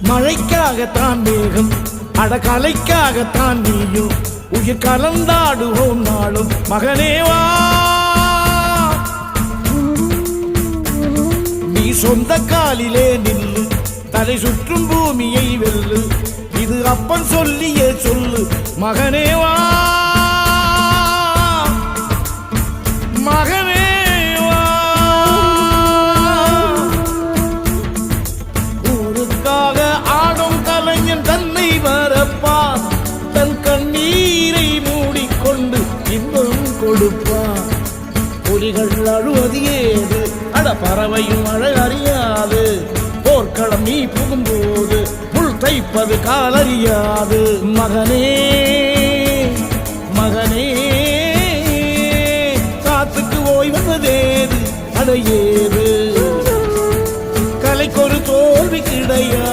மழைக்காகத்தான் மேகம் அடகலைக்காகத்தான் நீயும் உயிர் கலந்தாடுவோம் நாளும் மகனேவா நீ சொந்த காலிலே நில்லு தலை சுற்றும் பூமியை வெல்லு இது அப்பன் சொல்லியே சொல்லு மகனேவா மகனேவா ஊருக்காக ஆடும் கலைஞன் தன்னை வரப்பான் தன் கண்ணீரை மூடிக்கொண்டு இன்பம் கொடுப்பான் புலிகள் அழுவது ஏது அட பறவையும் அழ அறியாது போர்க்களம் நீ புகும்போது முள் தைப்பது காலறியாது மகனே மகனே காத்துக்கு ஓய்வதேது அடையேது கலைக்கொரு தோல்வி கிடையாது